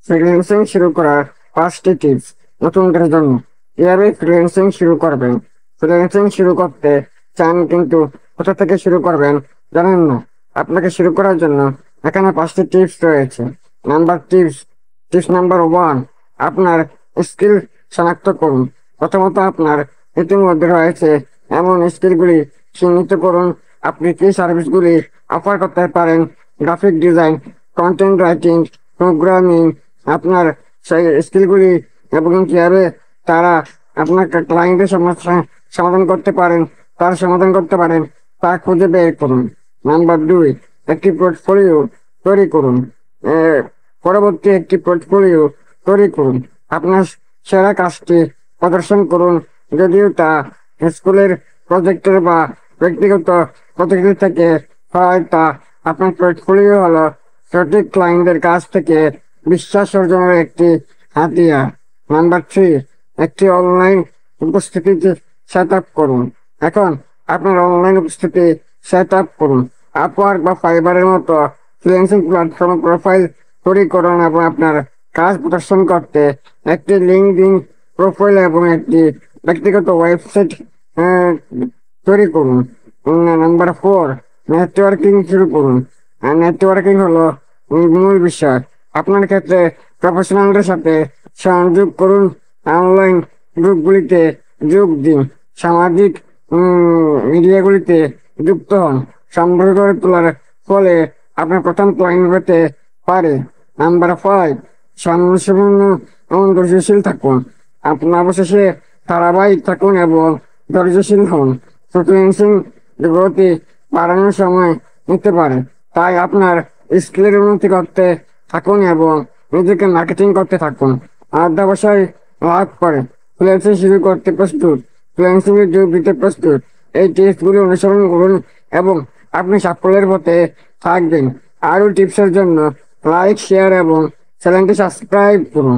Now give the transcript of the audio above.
Freelancing শুরু করার 5টি টিপস নতুনদের জন্য। কিভাবে ফ্রিল্যান্সিং শুরু করবেন? ফ্রিল্যান্সিং শুরু করতে চান কিন্তু কোথা থেকে শুরু করবেন জানেন না? আপনাকে শুরু করার জন্য এখানে 5টি টিপস রয়েছে। টিপস নাম্বার 1, আপনার স্কিল শনাক্ত করুন। প্রথমত আপনার ইতিমধ্যে রয়েছে এমন স্কিলগুলি চিহ্নিত করুন। আপনি কি সার্ভিসগুলি অফার করতে পারেন? Graphic design, content writing, programming, আপনার সেই স্কিলগুলি এবং কিভাবে তারা আপনার ক্লায়েন্টের সমস্যা সমাধান করতে পারেন, তার সমাধান করতে পারেন তা খুঁজে বের করুন। নাম্বার 2, একটি পোর্টফোলিও তৈরি করুন। পরবর্তী একটি পোর্টফোলিও তৈরি করুন। আপনার সেরা কাজটি প্রদর্শন করুন, যদিও তা স্কুলের প্রজেক্টের বা ব্যক্তিগত প্রতিনিধি থেকে হয়। তা আপনার পোর্টফোলিও হলো সঠিক ক্লায়েন্টের কাছ থেকে বিশ্বাস অর্জনের একটি হাতিয়ার। নাম্বার 3, একটি অনলাইন উপস্থিতি সেট আপ করুন। এখন আপনার অনলাইন উপস্থিতি সেট আপ করুন। আপওয়ার্ক বা ফাইবারের মতো ফ্রিল্যান্সিং প্ল্যাটফর্ম প্রোফাইল তৈরি করুন এবং আপনার কাজ প্রদর্শন করতে একটি লিঙ্কডইন প্রোফাইল এবং একটি ব্যক্তিগত ওয়েবসাইট তৈরি করুন। নাম্বার 4, নেটওয়ার্কিং শুরু করুন। নেটওয়ার্কিং হলো মূল বিষয়। আপনার ক্ষেত্রে প্রফেশনালদের সাথে সংযোগ করুন, অনলাইন গ্রুপগুলিতে যোগ দিন, সামাজিক মিডিয়াগুলিতে যুক্ত হন। সম্পর্ক গড়ে তোলার ফলে আপনার প্রথম ক্লায়েন্ট পেতে পারে। নাম্বার 5, সম্মানসম্পন্ন এবং ধৈর্যশীল থাকুন। আপনার অবশেষে ধারাবাহিক থাকুন এবং ধৈর্যশীল হন। ফ্রিল্যান্সিং গতি বাড়ানোর সময় নিতে পারে, তাই আপনার স্কিলের উন্নতি করতে থাকুন এবং নিজেকে মার্কেটিং করতে থাকুন। অধ্যবসায় লাভ করে ফ্রিল্যান্সিং শুরু করতে প্রস্তুত, ফ্রিল্যান্সিং এর যোগ দিতে প্রস্তুত। এই টিপসগুলি অনুসরণ করুন এবং আপনি সাফল্যের পথে থাকবেন। আরও টিপসের জন্য লাইক, শেয়ার এবং চ্যানেলটি সাবস্ক্রাইব করুন।